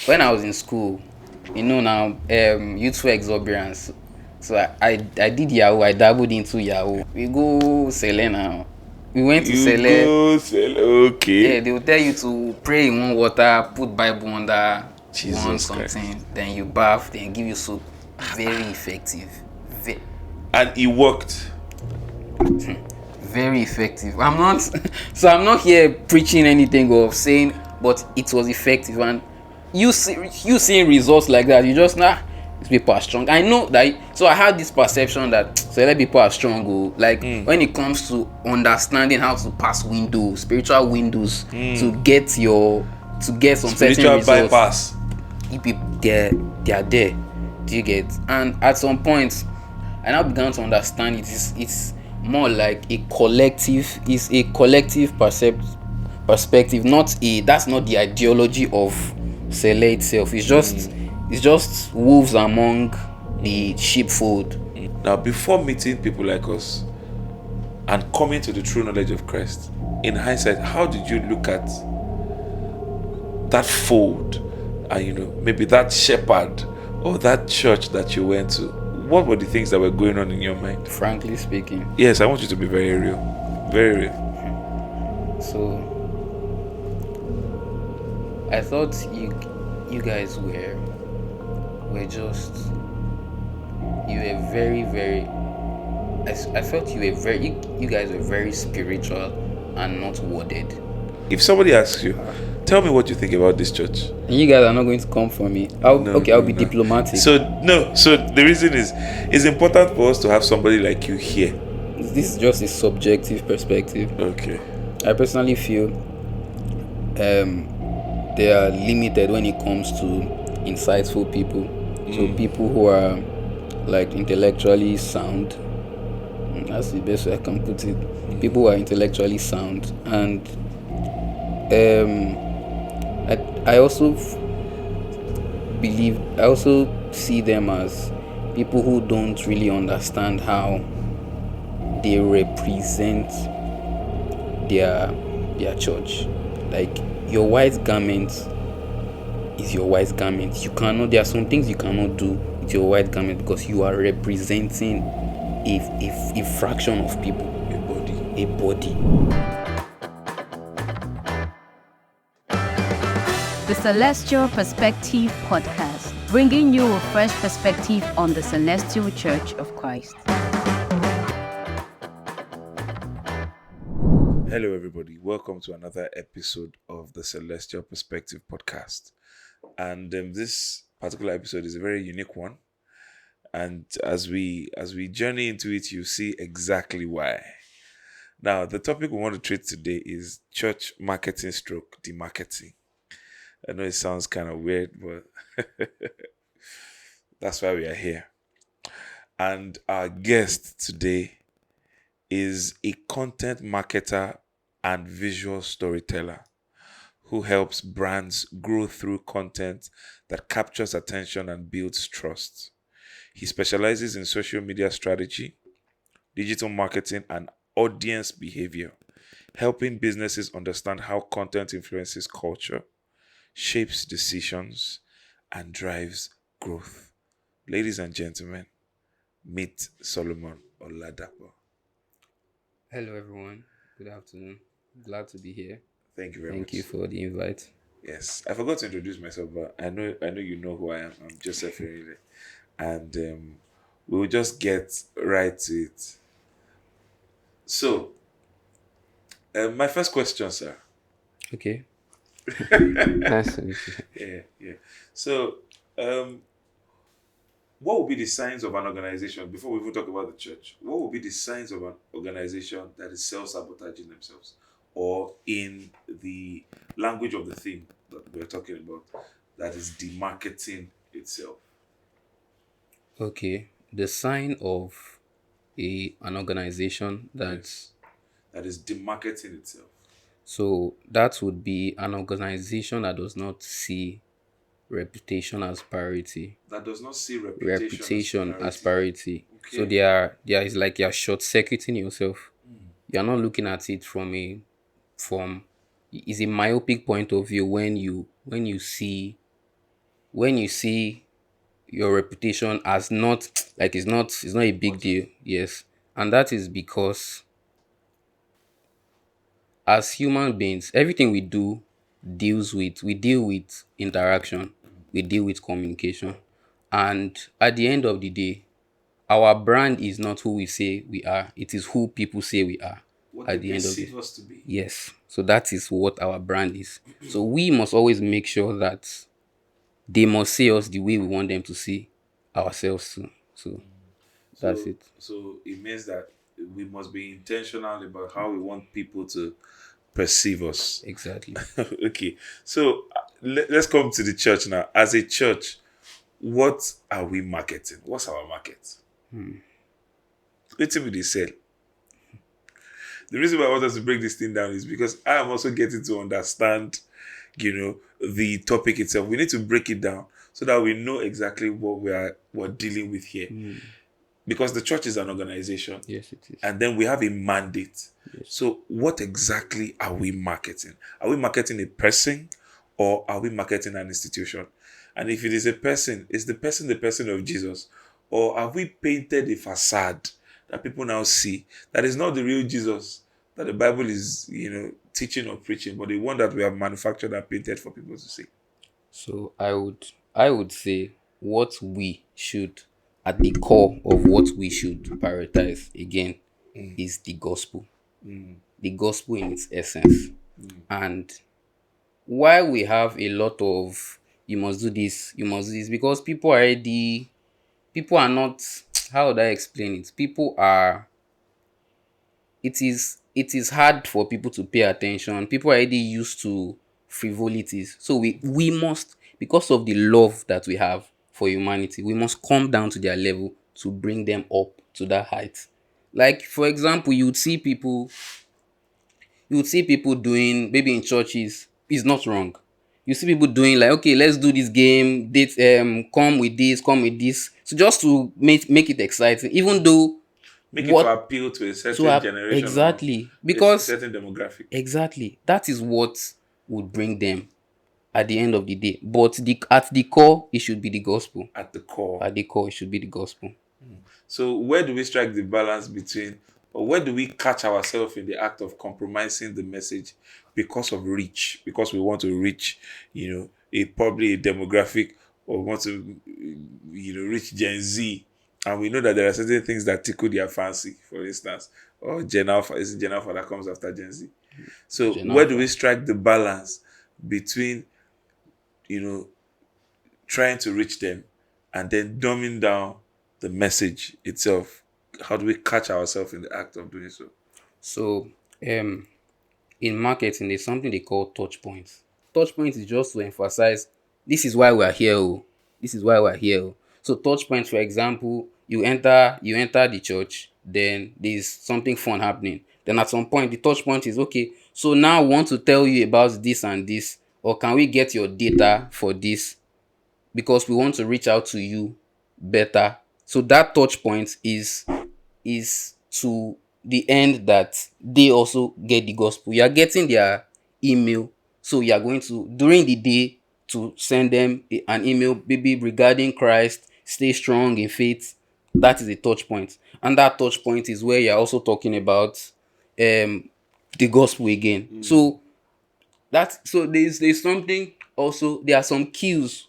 when I was in school, now, youthful exuberance. So I did Yahoo. I dabbled into Yahoo. We go Selena. We went to You Sele. go sell. Yeah, Okay. they will tell you to pray in one water, put Bible under one Jesus Christ. something, then you bath, then give you soap. Very effective. And it worked. Very effective. I'm not so I'm not here preaching anything or saying, but it was effective. And you seeing results like that, you just these people are strong. I know that. So I had this perception that select people are strong. Like when it comes to understanding how to pass windows, spiritual windows, to get some certain Spiritual results, bypass. they are there. Do you get? And at some point, I now began to understand it's more like a collective. It's a collective perspective, not a. That's not the ideology of Sele itself. It's just wolves among the sheepfold. Now, before meeting people like us and coming to the true knowledge of Christ, in hindsight, how did you look at that fold and maybe that shepherd or that church that you went to? What were the things that were going on in your mind? Frankly speaking, Yes, I want you to be very real. Very real. so I thought you guys were just you were very very. I felt you guys were very spiritual and not worded. If somebody asks you, tell me what you think about this church. And you guys are not going to come for me. I'll be diplomatic. So the reason is, it's important for us to have somebody like you here. This is just a subjective perspective. Okay. I personally feel they are limited when it comes to insightful people. So people who are like intellectually sound. That's the best way I can put it. People who are intellectually sound, and I also see them as people who don't really understand how they represent their church. Like, your white garment is your white garment. There are some things you cannot do with your white garment because you are representing a fraction of people, a body. The Celestial Perspective Podcast, bringing you a fresh perspective on the Celestial Church of Christ. Hello, everybody. Welcome to another episode of the Celestial Perspective Podcast. And this particular episode is a very unique one. And as we journey into it, you see exactly why. Now, the topic we want to treat today is church marketing / demarketing. I know it sounds kind of weird, but that's why we are here. And our guest today is a content marketer and visual storyteller who helps brands grow through content that captures attention and builds trust. He specializes in social media strategy, digital marketing, and audience behavior, helping businesses understand how content influences culture, shapes decisions, and drives growth. Ladies and gentlemen, meet Solomon Oladapo. Hello, everyone. Good afternoon. Glad to be here. Thank you very much. Thank you for the invite. Yes, I forgot to introduce myself, but I know you know who I am. I'm Joseph Ferreira, and we'll just get right to it. So, my first question, sir. Okay. Nice to meet you. Yeah. So, what would be the signs of an organization, before we even talk about the church, what would be the signs of an organization that is self-sabotaging themselves? Or in the language of the theme that we're talking about, that is demarketing itself? Okay. The sign of an organization that is demarketing itself. So that would be an organization that does not see reputation as priority. That does not see Reputation as priority. priority. Okay. So there is like you're short circuiting yourself. You're not looking at it from is a myopic point of view when you see when you see your reputation as not like it's not a big deal. Yes. And that is because as human beings, everything we deal with interaction, we deal with communication. And at the end of the day, our brand is not who we say we are, it is who people say we are What they at the end of the perceive us to be. yes. So that is what our brand is. So we must always make sure that they must see us the way we want them to see ourselves too. So that's So, it. so it means that we must be intentional about how we want people to perceive us. Exactly. Okay, so let's come to the church now. As a church, what are we marketing? What's our market? What will they sell? The reason why I want us to break this thing down is because I am also getting to understand, the topic itself. We need to break it down so that we know exactly what we're dealing with here. Because the church is an organization. Yes, it is. And then we have a mandate. Yes. So what exactly are we marketing? Are we marketing a person or are we marketing an institution? And if it is a person, is the person of Jesus? Or have we painted a facade that people now see that is not the real Jesus that the Bible is, teaching or preaching, but the one that we have manufactured and painted for people to see? So I would say what we should at the core of what we should prioritize again is the gospel. The gospel in its essence. And why we have a lot of you must do this, you must do this, because people are not how would I explain it? It is hard for people to pay attention. People are already used to frivolities. So we must, because of the love that we have for humanity, we must come down to their level to bring them up to that height. Like for example, you would see people doing maybe in churches, it's not wrong. You see people doing like, okay, let's do this game, date come with this. So just to make it exciting, even though Make it to what appeal to a to certain have generation or exactly, a because certain demographic. exactly that is what would bring them at the end of the day. But at the core, it should be the gospel. At the core. At the core, it should be the gospel. So where do we strike the balance between, or where do we catch ourselves in the act of compromising the message because of reach, because we want to reach, probably a demographic, or want to, reach Gen Z, and we know that there are certain things that tickle their fancy, for instance, or Gen Alpha, is it Gen Alpha that comes after Gen Z? So Gen where do Alpha. we strike the balance between, you know, trying to reach them and then dumbing down the message itself? How do we catch ourselves in the act of doing so? So in marketing, there's something they call touch points. Touch points is just to emphasize this is why we're here. Oh. This is why we're here. Oh. So touch points, for example, you enter the church, then there's something fun happening. Then at some point, the touch point is okay. So now I want to tell you about this and this, or can we get your data for this? Because we want to reach out to you better. So that touch point is to the end that they also get the gospel. You are getting their email, so you are going to during the day to send them an email, maybe regarding Christ, stay strong in faith. That is a touch point, and that touch point is where you are also talking about the gospel again. So there's something also. There are some cues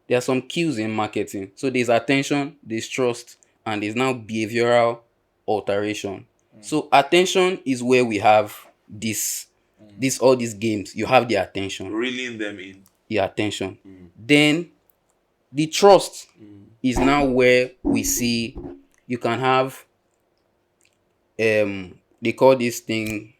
in marketing. So there's attention, there's trust, and there's now behavioral alteration. So attention is where we have this all these games. You have the attention, Reeling them in. the attention. Then the trust is now where we see you can have they call this thing.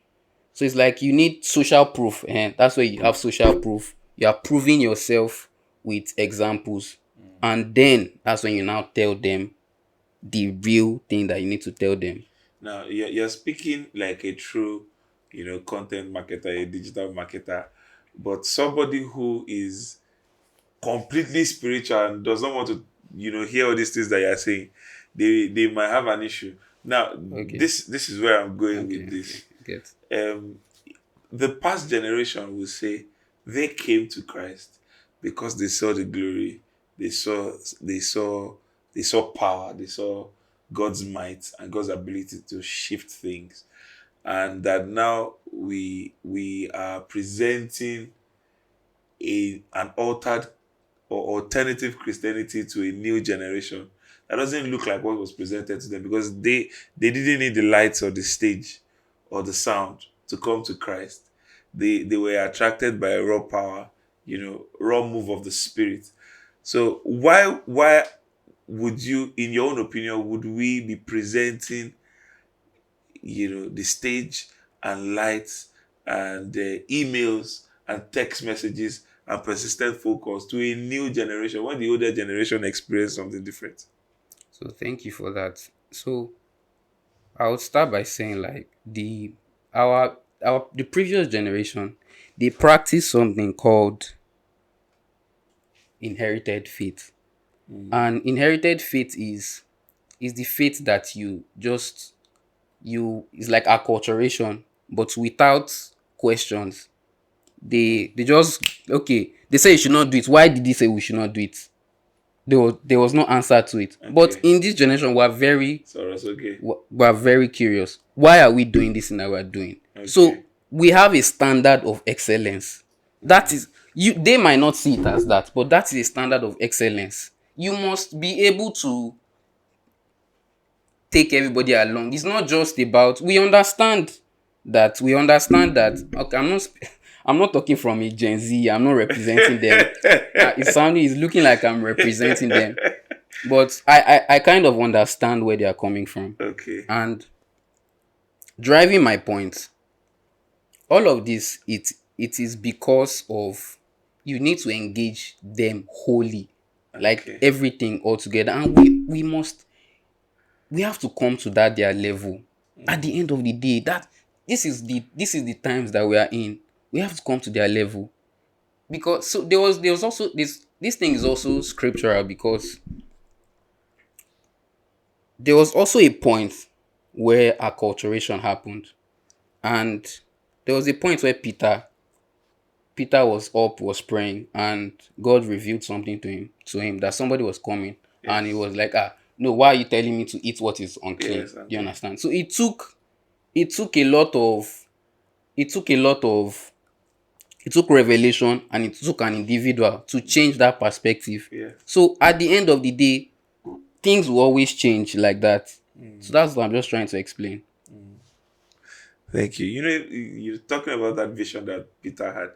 So it's like you need social proof, and that's where you have social proof. You are proving yourself with examples, and then that's when you now tell them the real thing that you need to tell them. Now, you're speaking like a true, content marketer, a digital marketer, but somebody who is completely spiritual and does not want to, hear all these things that you're saying, they might have an issue. Now, Okay. this is where I'm going Okay. with this. Get. The past generation will say they came to Christ because they saw the glory, They saw they saw they saw power, they saw God's might and God's ability to shift things. And that now we are presenting an altered or alternative Christianity to a new generation that doesn't look like what was presented to them, because they didn't need the lights or the stage or the sound to come to Christ. They were attracted by a raw power, raw move of the spirit. So why would you, in your own opinion, would we be presenting, the stage and lights and emails and text messages and persistent focus to a new generation when the older generation experienced something different? So thank you for that. So I would start by saying like the previous generation, they practice something called inherited faith. And inherited faith is the faith that you is like acculturation, but without questions. They just, okay, they say you should not do it. Why did he say we should not do it? There was no answer to it. But Okay. in this generation, So that's okay. we are very curious. Why are we doing this thing that we are doing? Okay. So we have a standard of excellence. That is, they might not see it as that, but that is a standard of excellence. You must be able to take everybody along. It's not just about, we understand that okay, I'm not talking from a Gen Z. I'm not representing them. It's looking like I'm representing them, but I kind of understand where they are coming from. Okay. And driving my point, all of this, it is because of, you need to engage them wholly, like Okay. everything all together, and we have to come to that their level. At the end of the day, that this is the times that we are in. We have to come to their level, because so there was also this thing is also scriptural, because there was also a point where acculturation happened, and there was a point where Peter was praying, and God revealed something to him that somebody was coming, and he Yes. was like, no, why are you telling me to eat what is unclean? Yes. Do you Okay. understand? So it took a lot of it took a lot of it took revelation, and it took an individual to change that perspective. Yes. So at the end of the day, things will always change like that. So that's what I'm just trying to explain. Thank you. You're talking about that vision that Peter had.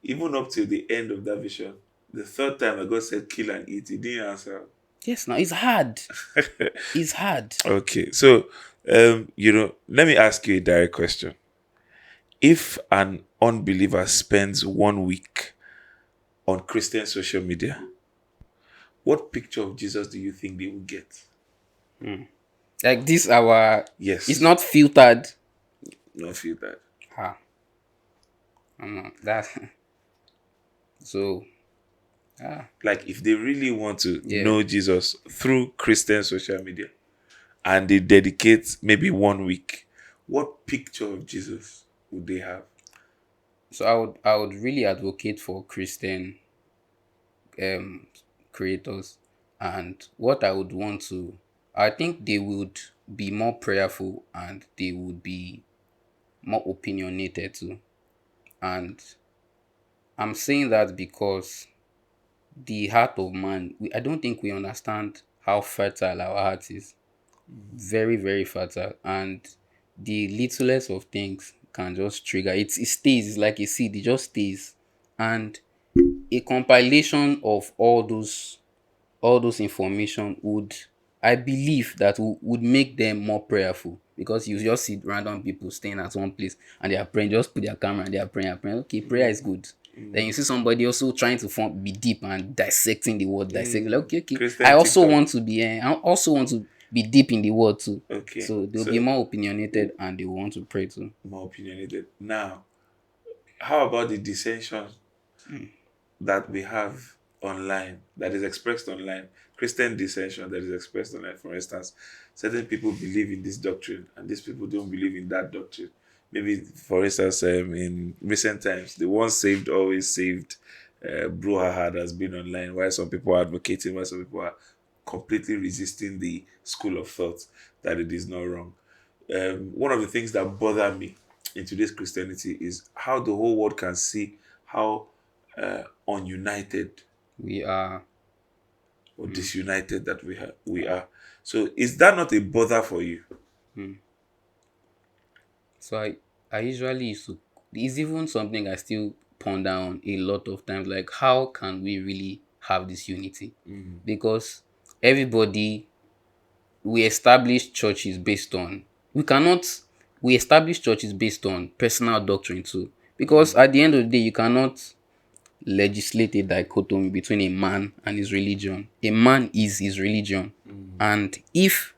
Even up to the end of that vision, the third time that God said, "Kill and eat," he didn't answer. Yes, now it's hard. It's hard. Okay, so let me ask you a direct question. If an unbeliever spends 1 week on Christian social media, what picture of Jesus do you think they will get? Like this, Yes. it's not filtered. Not feel that. Ah, that. So, Like, if they really want to yeah. know Jesus through Christian social media and they dedicate maybe 1 week, what picture of Jesus would they have? So I would really advocate for Christian um creators, and what I think they would be more prayerful, and they would be more opinionated too. And I'm saying that because the heart of man, I don't think we understand how fertile our heart is. Very, very fertile. And the littlest of things can just trigger it. It stays. It's like a seed. It just stays. And a compilation of all those information would, I believe that would make them more prayerful, because you just see random people staying at one place and they are praying, just put their camera and they are praying. Okay, prayer is good. Then you see somebody also trying to be deep and dissecting the word, dissecting, like, okay. Christian I also TikTok. want to be I also want to be deep in the word too. Okay. So they'll be more opinionated, and they will want to pray too. more opinionated. Now, how about the dissension that we have online, that is expressed online? Christian dissension that is expressed online. For instance, certain people believe in this doctrine and these people don't believe in that doctrine. Maybe, for instance, in recent times, the once saved, always saved brouhaha has been online, why some people are advocating, why some people are completely resisting the school of thought that it is not wrong. One of the things that bother me in today's Christianity is how the whole world can see how ununited We are. or disunited that we are. So is that not a bother for you? So I usually used to. It's even something I still ponder on a lot of times. Like, how can we really have this unity? Because everybody, we establish churches based on. We cannot. We establish churches based on personal doctrine too. Because at the end of the day, you cannot legislate a dichotomy between a man and his religion. A man is his religion, and if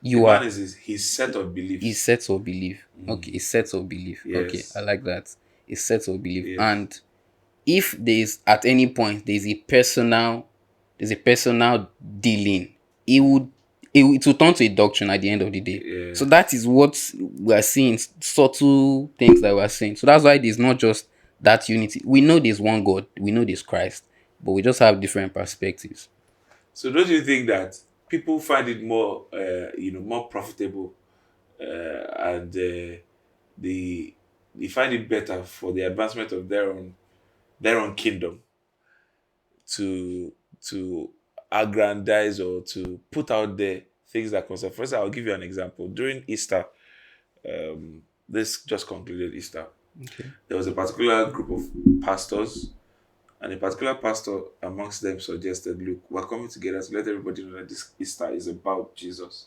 A you man are is his set of his beliefs. sets of belief. Okay, a set of belief. Okay, I Yes. like that. A set of belief. Yes. And if there's at any point there's a personal dealing, it will turn to a doctrine at the end of the day. Yeah. So that is what we are seeing, subtle things that we are seeing. So that's why there's not just that unity. We know there's one God, we know there's Christ, but we just have different perspectives. So don't you think that people find it more, more profitable, and they find it better for the advancement of their own kingdom to aggrandize or to put out there things that concern. First, I'll give you an example. During Easter, this just concluded Easter. Okay. There was a particular group of pastors, and a particular pastor amongst them suggested, "Look, we're coming together to let everybody know that this Easter is about Jesus."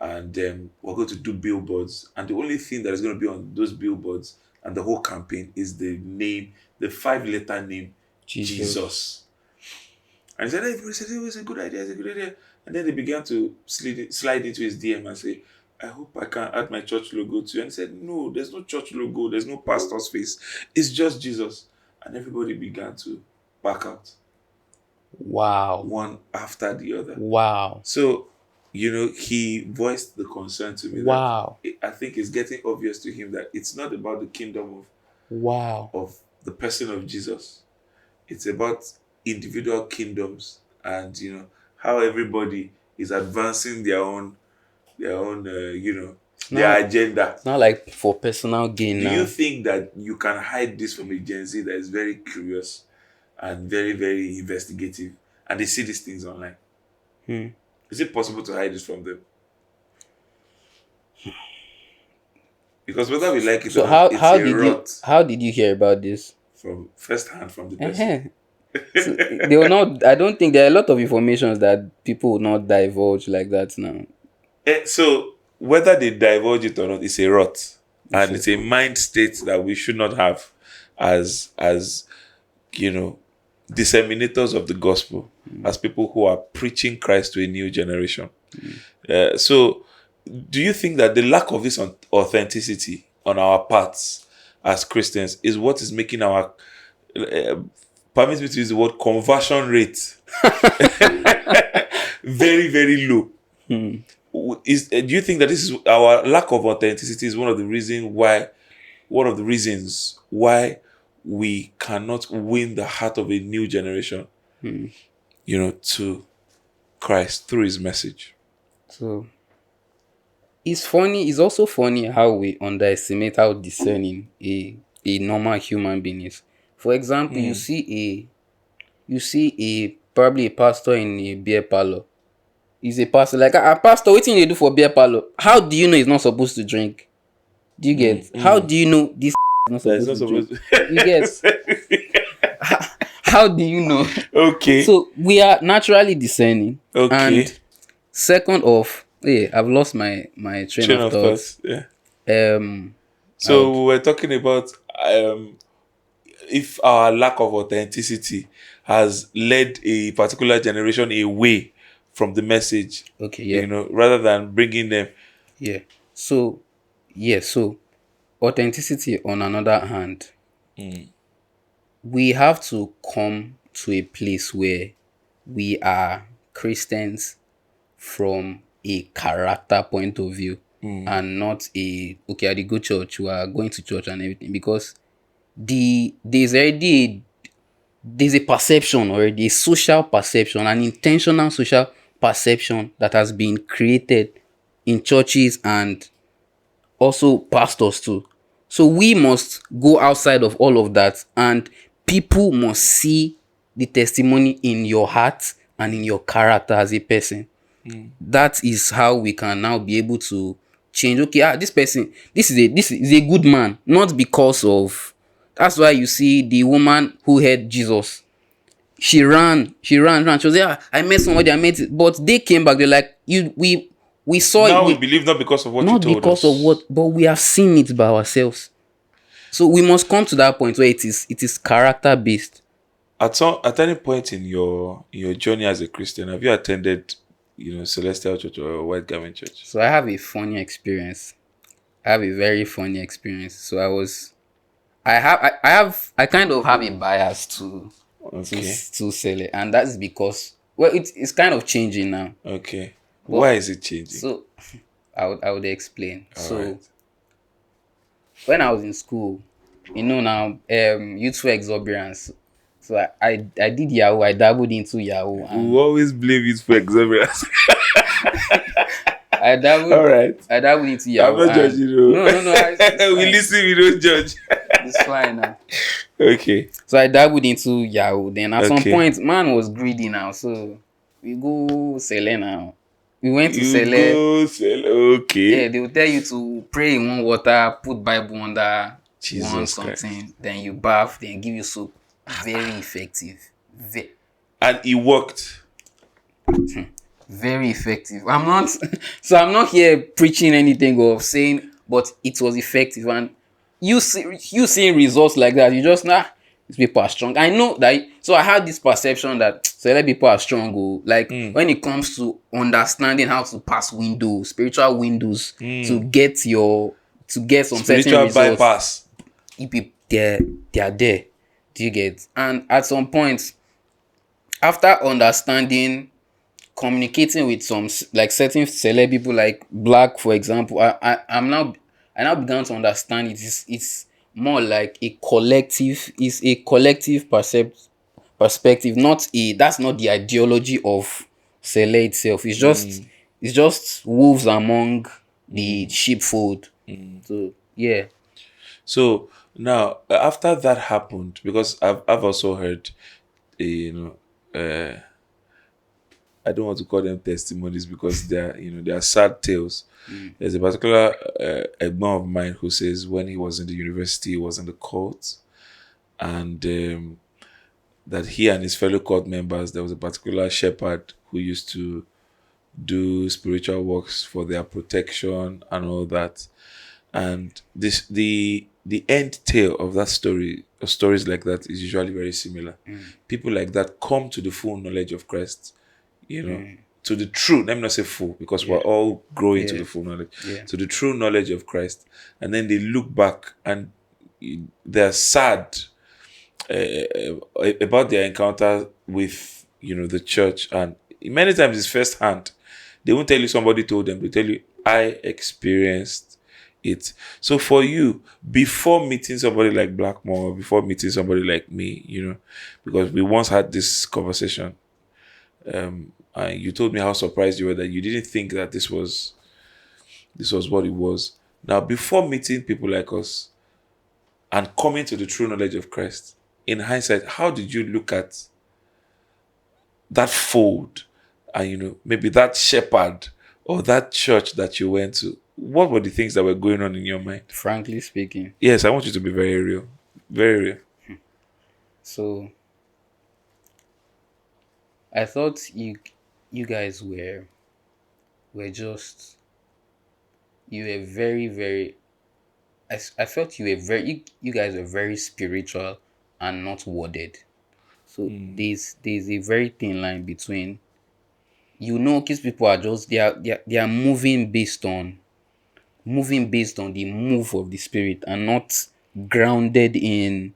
And we're going to do billboards, and the only thing that is going to be on those billboards and the whole campaign is the name, the 5-letter name, Jesus. And he said, everybody said, "Oh, it's a good idea, it's a good idea." And then they began to slide into his DM and say, "I hope I can add my church logo to you." And he said, "No, there's no church logo, there's no pastor's face, it's just Jesus." And everybody began to back out, Wow. one after the other. Wow. So, he voiced the concern to me Wow. that I think it's getting obvious to him that it's not about the kingdom Wow. of the person of Jesus. It's about individual kingdoms, and how everybody is advancing their agenda. It's not like for personal gain Do now. you think that you can hide this from a Gen Z that is very curious and very, very investigative, and they see these things online? Is it possible to hide this from them? Because whether we like it So or not, it's a rot how did you hear about this? from first hand from the person. So they will not. I don't think there are a lot of informations that people will not divulge like that now. So whether they divulge it or not, it's a rot, and it's a mind state that we should not have as disseminators of the gospel, as people who are preaching Christ to a new generation. So do you think that the lack of this authenticity on our parts as Christians is what is making our permit me to use the word conversion rate very, very low? Do you think that this is our lack of authenticity is one of the reasons why we cannot win the heart of a new generation to Christ through his message? So it's funny. It's also funny how we underestimate how discerning a normal human being is. For example, you see a probably a pastor in a beer parlor. He's a pastor. Like a pastor, what you do for beer parlor? How do you know he's not supposed to drink? Do you get? How do you know this is not That is supposed not to drink? supposed You get? How do you know? Okay. So we are naturally discerning. Okay. And second off, I've lost my train of thought. Yeah. I So would- we were talking about if our lack of authenticity has led a particular generation away from the message. Okay, yeah. Rather than bringing them. Yeah. So authenticity on another hand, we have to come to a place where we are Christians from a character point of view, and not at the good church, we are going to church and everything, because there's already there's a perception already, a social perception, an intentional social perception that has been created in churches and also pastors too. So we must go outside of all of that, and people must see the testimony in your heart and in your character as a person. That is how we can now be able to change. Okay, this person, this is a good man, not because of. That's why you see the woman who heard Jesus. She ran. She was like, I met somebody, I met it. But they came back, they're like, we saw it. Now we believe not because of what you Not told because of what, us. but we have seen it by ourselves. So we must come to that point where it is character based. At any point in your journey as a Christian, have you attended, Celestial Church or White Garment Church? So I have a funny experience. I have a very funny experience. So I kind of have a bias Okay. to sell it, and that's because, well, it's kind of changing now. Okay. But, Why is it changing? So I would explain. All So right. when I was in school, now, youthful exuberance. So I did Yahoo. I dabbled into Yahoo, We and always blame it for exuberance. I dabbled. All right. I dabbled into I'm Yahoo. not judging you. No. It's We fine. listen, we don't judge. It's fine now. Okay. So I dabbled into Yahoo. Then at some Okay. point, man was greedy now. So we go Sele now. We went to You Sele. go sell. Okay. Yeah, they will tell you to pray in one water, put Bible under Jesus one Christ. something, then you bath, then give you soap. Very effective. And it worked. Very effective. I'm not here preaching anything or saying, but it was effective. And you seeing results like that, you just these people are strong. I know that. So I had this perception that select people are strong. Like when it comes to understanding how to pass windows, spiritual windows, to get some certain Spiritual results. bypass. They are there. Do you get? And at some point, after understanding, communicating with some like certain celeb people, like Black, for example, I now began to understand it's more like a collective. It's a collective perspective, not a. That's not the ideology of Sele itself. It's just wolves among the sheepfold. So yeah. So now, after that happened, because I've also heard, I don't want to call them testimonies because they are sad tales. There's a particular Egmont of mine who says when he was in the university, he was in the court, and that he and his fellow court members, there was a particular shepherd who used to do spiritual works for their protection and all that. And the end tale of that story, or stories like that, is usually very similar. People like that come to the full knowledge of Christ, to the true, let me not say full, because we're all growing to the full knowledge, to the true knowledge of Christ. And then they look back and they're sad about their encounter with, the church. And many times it's first hand. They won't tell you somebody told them. They tell you, I experienced it. So for you, before meeting somebody like Blackmore, before meeting somebody like me, because we once had this conversation, and you told me how surprised you were that you didn't think that this was what it was. Now, before meeting people like us and coming to the true knowledge of Christ, in hindsight, how did you look at that fold and maybe that shepherd or that church that you went to? What were the things that were going on in your mind? Frankly speaking. Yes, I want you to be very real. Very real. So I thought you guys were just, you were very, very, I felt you guys were very spiritual and not worded. So there's a very thin line between, these people are just, they are moving based on the move of the spirit and not grounded in.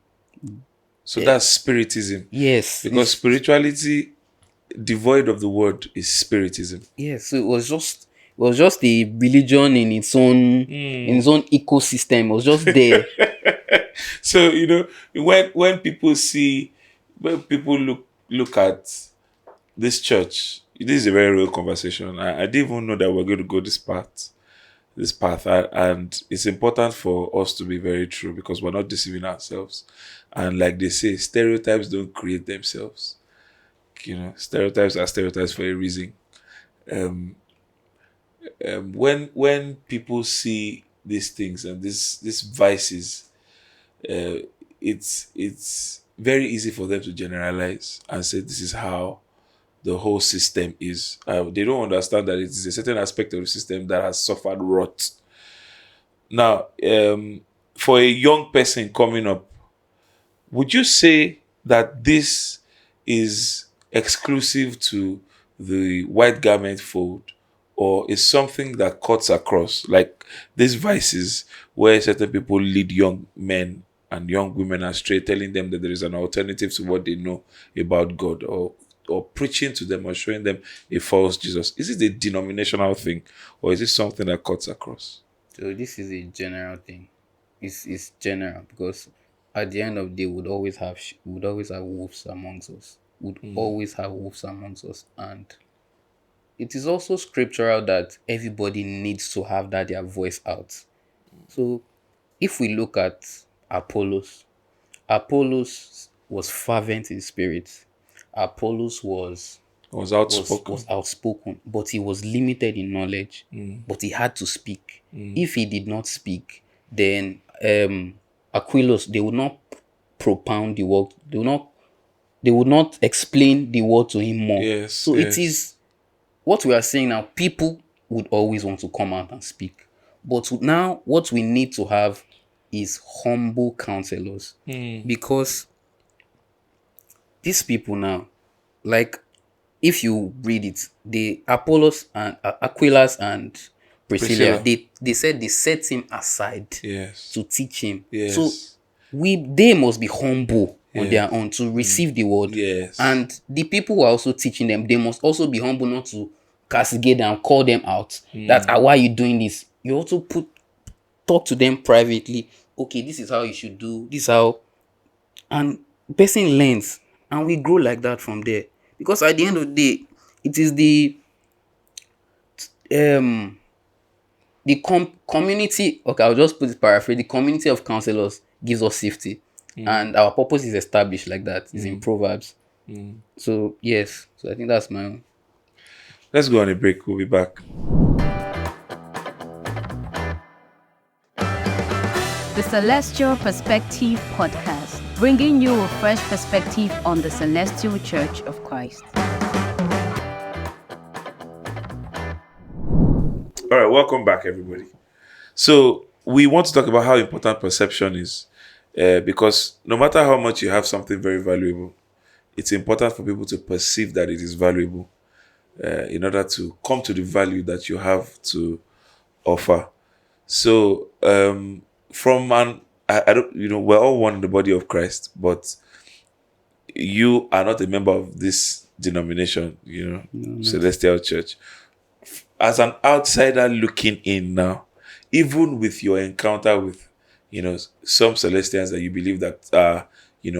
So that's spiritism. Yes, Because spirituality devoid of the word is spiritism. yes. So it was just a religion in its own ecosystem. It was just there. So when people see when people look at this church, this is a very real conversation. I didn't even know that we're going to go this path, and it's important for us to be very true because we're not deceiving ourselves. And like they say, stereotypes don't create themselves. Stereotypes are stereotypes for a reason. Um, when people see these things and these vices, uh, it's very easy for them to generalize and say this is how the whole system is. They don't understand that it is a certain aspect of the system that has suffered rot. Now, for a young person coming up, would you say that this is exclusive to the white garment fold, or is something that cuts across, like these vices where certain people lead young men and young women astray, telling them that there is an alternative to what they know about God, or preaching to them or showing them a false Jesus? Is it a denominational thing, or is it something that cuts across? So this is a general thing. It's general because at the end of the day, would always have wolves amongst us. Would always have wolves amongst us, and it is also scriptural that everybody needs to have that their voice out. So if we look at Apollos, Apollos was fervent in spirit. Apollos Was was outspoken. outspoken, but he was limited in knowledge. But he had to speak. If he did not speak, then Aquilos, they would not propound the word. They would not explain the word to him more. Yes, So it yes. is what we are saying now. People would always want to come out and speak, but now what we need to have is humble counselors, because these people now, like, if you read it, the Apollos and Aquilas and Priscilla, Priscilla. they said they set him aside Yes. to teach him. So Yes. they must be humble on Yes. their own to receive the word. Yes. And the people who are also teaching them, they must also be humble, not to castigate them, call them out. That why are you doing this? You also talk to them privately. Okay, this is how you should do. This is how, and person learns, and we grow like that from there. Because at the end of the day, it is um community. Okay, I'll just put it paraphrase. The community of counselors gives us safety, and our purpose is established like that. It's in Proverbs. So yes, so I think that's my own. Let's go on a break. We'll be back. The Celestial Perspective Podcast, bringing you a fresh perspective on the Celestial Church of Christ. All right, welcome back, everybody. So we want to talk about how important perception is, because no matter how much you have something very valuable, it's important for people to perceive that it is valuable, in order to come to the value that you have to offer. So, from an I don't, we're all one in the body of Christ, but you are not a member of this denomination, Celestial Church. As an outsider looking in now, even with your encounter with, some Celestians that you believe that are,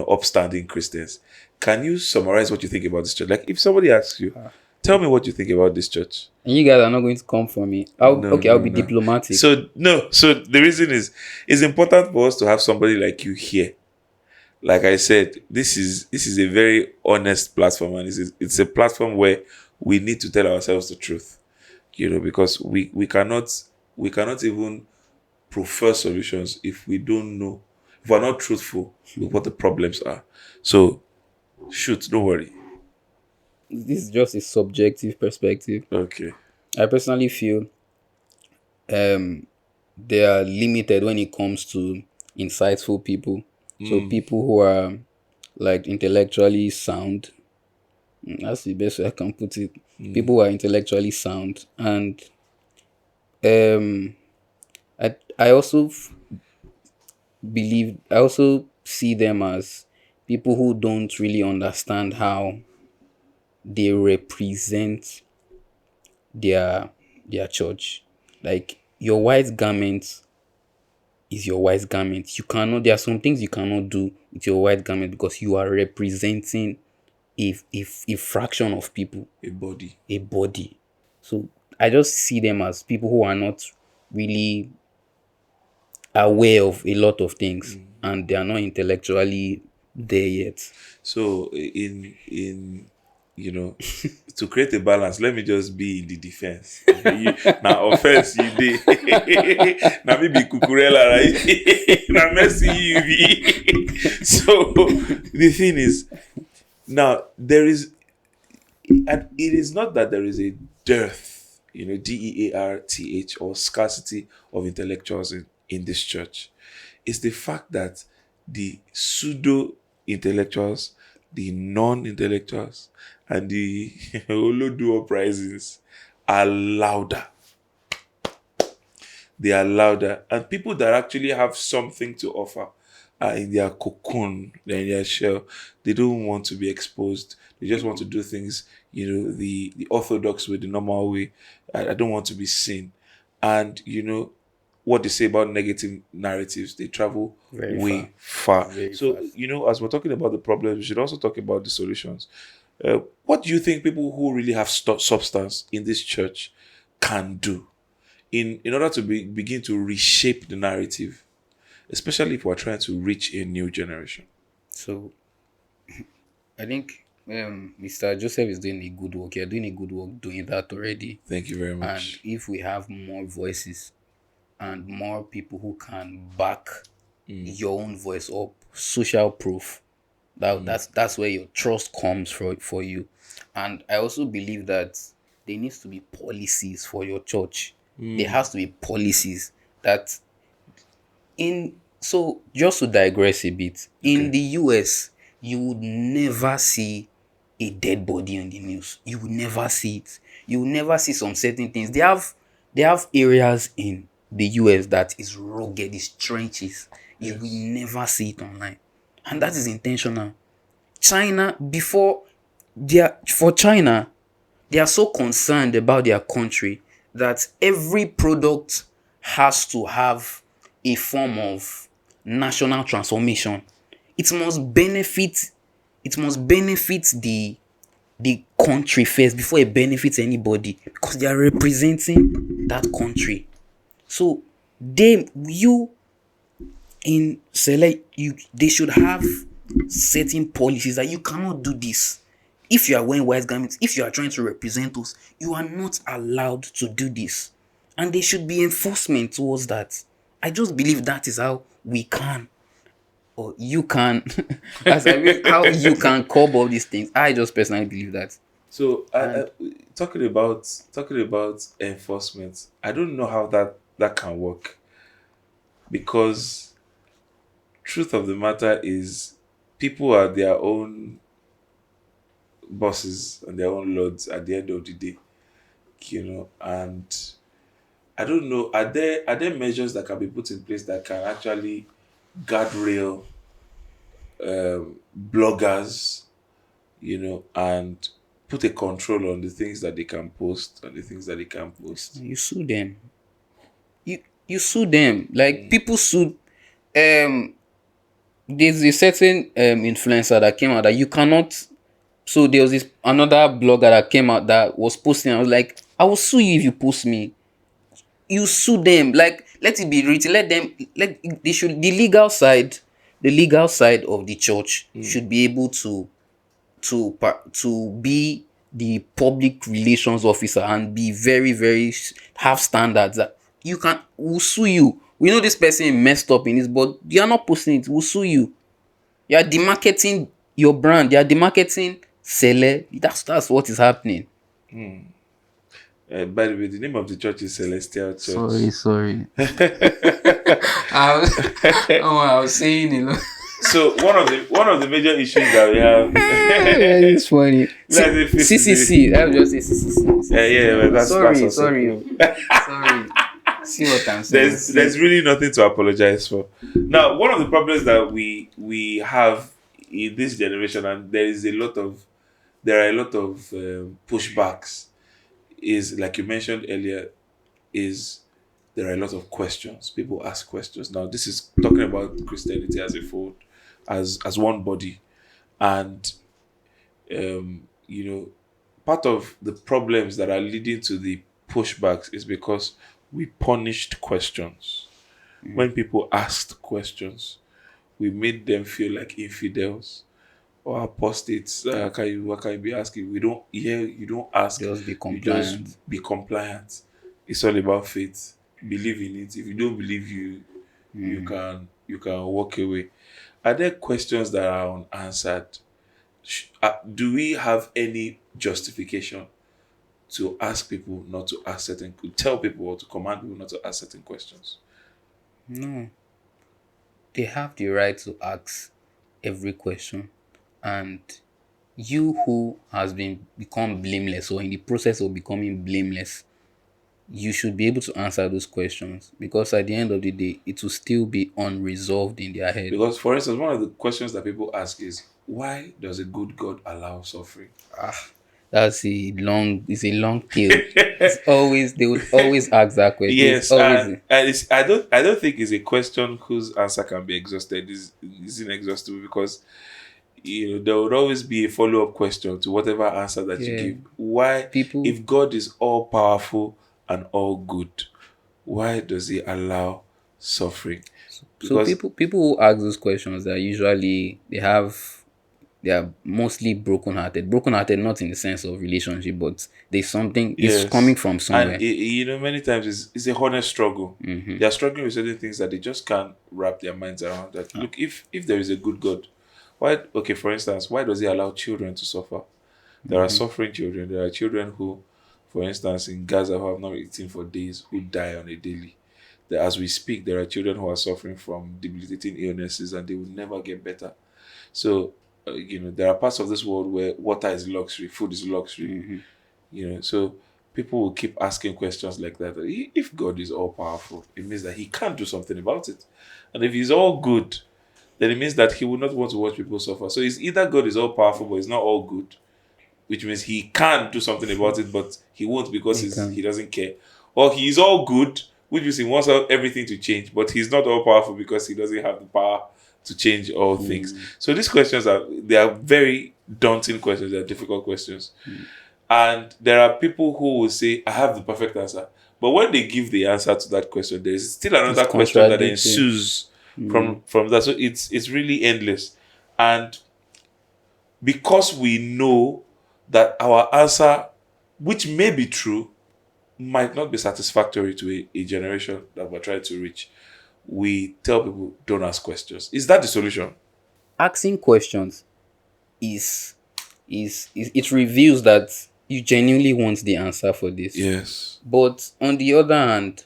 upstanding Christians, can you summarize what you think about this church? Like, if somebody asks you, tell me what you think about this church. And you guys are not going to come for me. No, I'll no, be no. diplomatic. So no. So the reason is, it's important for us to have somebody like you here. Like I said, this is a very honest platform, and it's a platform where we need to tell ourselves the truth. Because we cannot even prefer solutions if we don't know, if we're not truthful with what the problems are. So shoot, don't worry. This is just a subjective perspective. Okay. I personally feel they are limited when it comes to insightful people. So people who are like intellectually sound. That's the best way I can put it. People who are intellectually sound, and I also I also see them as people who don't really understand how they represent their church. Like, your white garment is your white garment. You cannot. There are some things you cannot do with your white garment because you are representing a fraction of people, A body. a body. So I just see them as people who are not really aware of a lot of things and they are not intellectually there yet. So in to create a balance, let me just be in the defense. Now offense you did. Now maybe Cucurella, right? Now Messi you be. So the thing is, now there is, and it is not that there is a dearth, DEARTH, or scarcity of intellectuals in this church. It's the fact that the pseudo intellectuals, the non intellectuals, and the Olodo uprisings are louder. They are louder. And people that actually have something to offer are in their cocoon, they're in their shell. They don't want to be exposed. They just want to do things, the orthodox way, the normal way. I don't want to be seen. And what they say about negative narratives, they travel Very way far. far. Very So, fast. as we're talking about the problems, we should also talk about the solutions. What do you think people who really have substance in this church can do in order to begin to reshape the narrative, especially if we're trying to reach a new generation? So I think Mr. Joseph is doing a good work. You're doing a good work doing that already. Thank you very And much. if we have more voices and more people who can back your own voice up, social proof, that's where your trust comes for you. And I also believe that there needs to be policies for your church. There has to be policies that in so just to digress a bit, in Okay. the US, you would never see a dead body on the news. You would never see it. You will never see some certain things. They have areas in the US that is rugged, is trenches. You will Yes. never see it online. And that is intentional. China, before for China, they are so concerned about their country that every product has to have a form of national transformation. It must benefit the country first before it benefits anybody because they are representing that country. So you in select you they should have certain policies that you cannot do this. If you are wearing white garments, if you are trying to represent us, you are not allowed to do this. And there should be enforcement towards that. I just believe that is how we can, or you can, as I mean, how you can curb all these things. I just personally believe that. So, And talking about enforcement, I don't know how that can work, because truth of the matter is people are their own bosses and their own lords at the end of the day, and I don't know, are there measures that can be put in place that can actually guardrail bloggers, and put a control on the things that they can post and the things that they can't post? you sue them. You sue them. Like people sued there's a certain influencer that came out that you cannot. So there was this another blogger that came out that was posting. I was like, I will sue you if you post me. You sue them. Like, let it be written. Let them. Let they should the legal side of the church should be able to be the public relations officer and be very very have standards that you can. We'll sue you. We know this person messed up in this, but you are not posting it. We'll sue you. You are demarketing your brand. You are demarketing Sele. That's what is happening. By the way, the name of the church is Celestial Church. Sorry. I was saying, So one of the major issues that we have, it's funny. Like the CCC. I will just say CCC. yeah, but that's also sorry. See what I'm saying. there's really nothing to apologize for. Now, one of the problems that we have in this generation, and there are a lot of pushbacks, is, like you mentioned earlier, is there are a lot of questions. People ask questions. Now, this is talking about Christianity as a fold, as one body. And part of the problems that are leading to the pushbacks is because we punished questions. When people asked questions, we made them feel like infidels or apostates. How can you be asking? We don't hear, you don't ask, Just be you just compliant. be compliant. It's all about faith. Believe in it. If you don't believe, you can walk away. Are there questions that are unanswered? Do we have any justification to ask people not to ask tell people or to command people not to ask certain questions? No, they have the right to ask every question, and you who has been become blameless or in the process of becoming blameless, you should be able to answer those questions, because at the end of the day it will still be unresolved in their head. Because, for instance, one of the questions that people ask is, why does a good God allow suffering? It's a long tail. It's always, they would always ask that question. It's Yes, always, and I don't think it's a question whose answer can be exhausted. Is inexhaustible, because there would always be a follow-up question to whatever answer that you yeah, give. Why, people. if God is all powerful and all good, why does he allow suffering? So Because people who ask those questions are usually, they are mostly broken hearted, not in the sense of relationship, but there's something, it's coming yes, from and somewhere. many times it's a honest struggle. They are struggling with certain things that they just can't wrap their minds around. That, look, if there is a good God, why? Okay, for instance, why does he allow children to suffer? There are suffering children. There are children who, for instance, in Gaza, who have not eaten for days, who die on a daily. As we speak, there are children who are suffering from debilitating illnesses and they will never get better. So, there are parts of this world where water is luxury, food is luxury. So people will keep asking questions like that. If God is all powerful, it means that he can't do something about it. And if he's all good, then it means that he would not want to watch people suffer. So it's either God is all powerful, but he's not all good, which means he can do something about it, but he won't because They he can. doesn't care. Or he's all good, which means he wants everything to change, but he's not all powerful because he doesn't have the power to change all things. So these questions are very daunting questions. They are difficult questions, and there are people who will say, "I have the perfect answer," but when they give the answer to that question, there is still It's another question that contradictory. ensues from that. So it's really endless, and because we know that our answer, which may be true, might not be satisfactory to a generation that we're trying to reach, we tell people, don't ask questions. Is that the solution? Asking questions is it reveals that you genuinely want the answer for this. Yes. But on the other hand,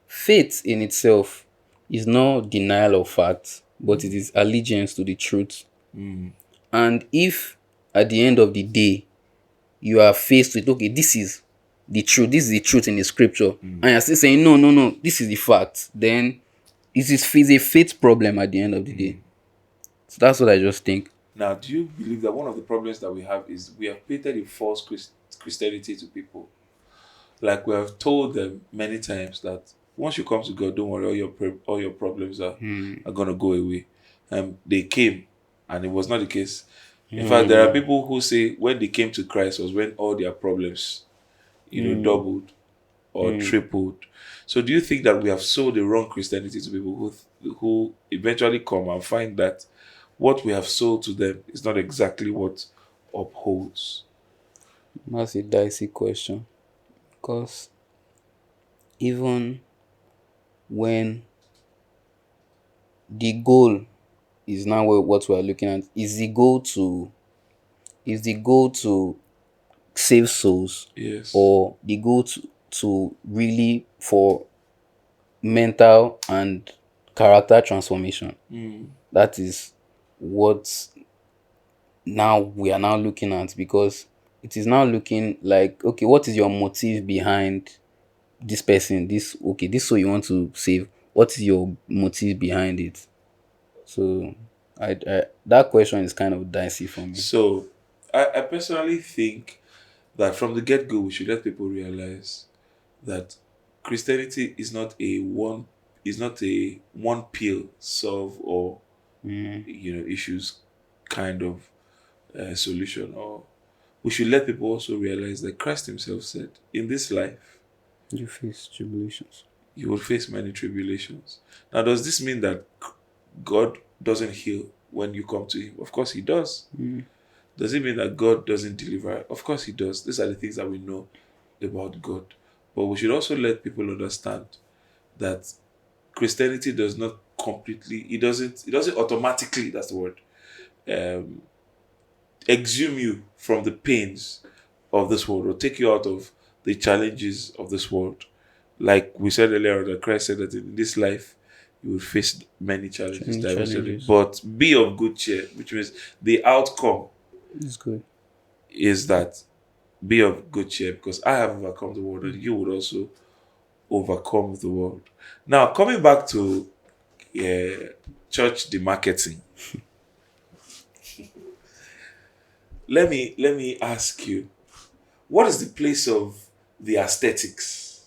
faith in itself is not denial of fact, but it is allegiance to the truth. And if at the end of the day you are faced with, okay, this is the truth in the scripture, and you're still saying no, no, no, this is the fact, then it's a faith problem at the end of the day. So that's what I just think. Now, do you believe that one of the problems that we have is we have painted a false Christianity to people? Like, we have told them many times that once you come to God, don't worry, all your problems are gonna go away. They came, and it was not the case. In fact, there are people who say when they came to Christ was when all their problems, doubled or tripled. So, do you think that we have sold the wrong Christianity to people who eventually come and find that what we have sold to them is not exactly what upholds? That's a dicey question, because even when the goal is now what we are looking at, is the goal to save souls, Yes. or the goal to really for mental and character transformation. That is what now we are now looking at, because it is now looking like, okay, what is your motive behind this person, this soul you want to save? What is your motive behind it? So I that question is kind of dicey for me. So, I personally think that from the get go, we should let people realize that Christianity is not a one pill solve all issues kind of solution. Or we should let people also realize that Christ himself said, in this life, You face tribulations. you will face many tribulations. Now, does this mean that God doesn't heal when you come to him? Of course he does. Does it mean that God doesn't deliver? Of course he does. These are the things that we know about God. But we should also let people understand that Christianity does not completely, it doesn't automatically, that's the word, um, exhume you from the pains of this world or take you out of the challenges of this world. Like we said earlier, that Christ said that in this life you will face many challenges, Many diverse challenges, challenges. but be of good cheer, which means the outcome It's good. is that be of good cheer because I have overcome the world and you would also overcome the world. Now, coming back to church demarketing, let me ask you, what is the place of the aesthetics,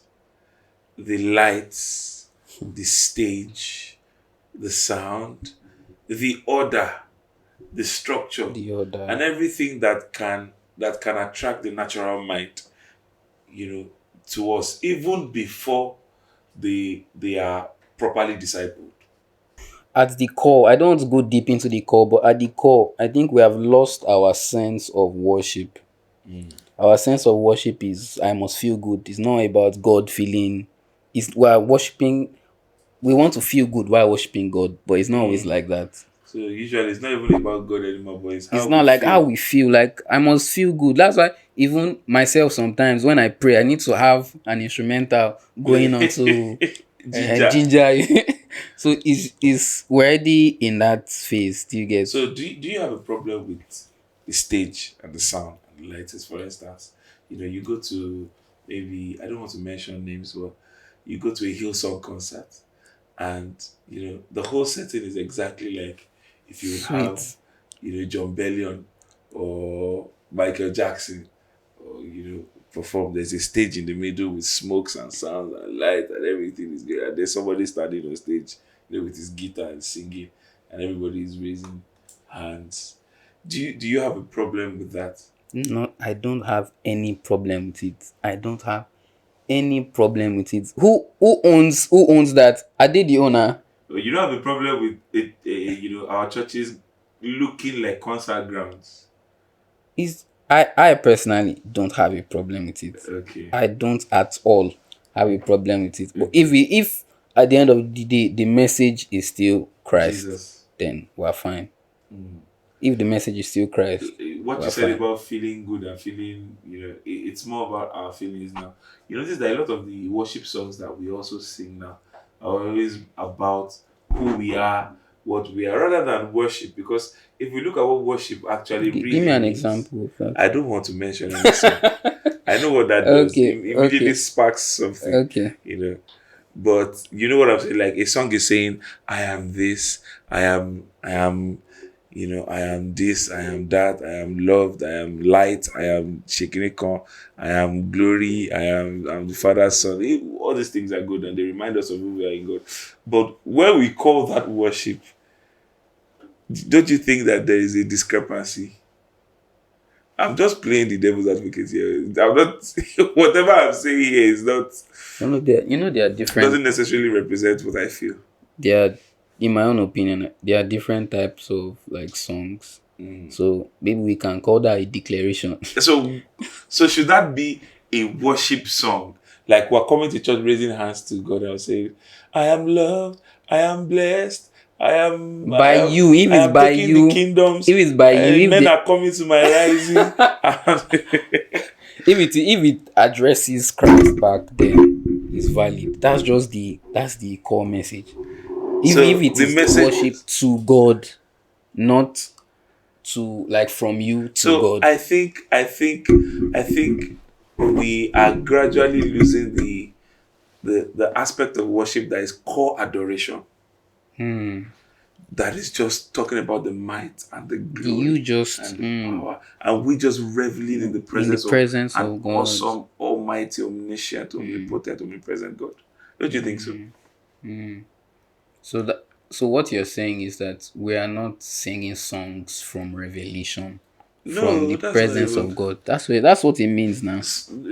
the lights, the stage, the sound, the order, the structure, The other. and everything that can attract the natural mind, to us even before they are properly discipled? At the core, I don't want to go deep into the core, but at the core, I think we have lost our sense of worship. Our sense of worship is I must feel good. It's not about God feeling. It's we're worshiping. We want to feel good while worshiping God, but it's not always like that. So usually it's not even about God anymore, but it's It's how we not like how feel. we feel. Like I must feel good. That's why even myself sometimes when I pray, I need to have an instrumental going on to Ginger. ginger. So is we're already in that phase. Do you get? So do you have a problem with the stage and the sound and the lights? For instance, you go to, maybe, I don't want to mention names, but you go to a Hillsong concert and the whole setting is exactly like if you would have Sweet. John Bellion or Michael Jackson or perform. There's a stage in the middle with smokes and sounds and light and everything is there, and there's somebody standing on stage with his guitar and singing, and everybody is raising hands. Do you have a problem with that? No, I don't have any problem with it. I don't have any problem with it. Who owns that? Are they the owner? Or you don't have a problem with it, our churches looking like concert grounds? Is I personally don't have a problem with it. Okay. I don't at all have a problem with it. But Okay. if at the end of the day the message is still Christ, Jesus. then we're fine. If the message is still Christ, What you we're said fine. about feeling good and feeling, it's more about our feelings now. You notice that a lot of the worship songs that we also sing now are always about who we are, what we are, rather than worship. Because if we look at what worship actually Give me really an means, example of that. I don't want to mention any song. I know what that does. Okay, It immediately okay, sparks something, okay. But you know what I'm saying? Like a song is saying, I am this, I am, I am this, I am that, I am loved, I am light, I am Shekinah, I am glory, I'm the Father's Son. All these things are good and they remind us of who we are in God. But when we call that worship, don't you think that there is a discrepancy? I'm just playing the devil's advocate here. I'm not whatever I'm saying here is not They are different. doesn't necessarily represent what I feel. They are, in my own opinion, there are different types of like songs. So maybe we can call that a declaration. So should that be a worship song? Like we're coming to church raising hands to God and saying, I am loved, I am blessed, I am I By am you, if I it's am by taking the you, kingdoms, if it's by you, men are coming to my rising. if it addresses Christ back, then it's valid. That's the core message. If So it the is message worship to God, not to like from you to so God. I think we are gradually losing the aspect of worship that is core adoration. That is just talking about the might and the You glory just and the power, and we just reveling in the in the presence of presence an of God. awesome, almighty, omniscient, omnipotent, omnipresent God. Don't you think so? So that So what you're saying is that we are not singing songs from revelation, from No, the that's not presence even. of God. That's what it means now.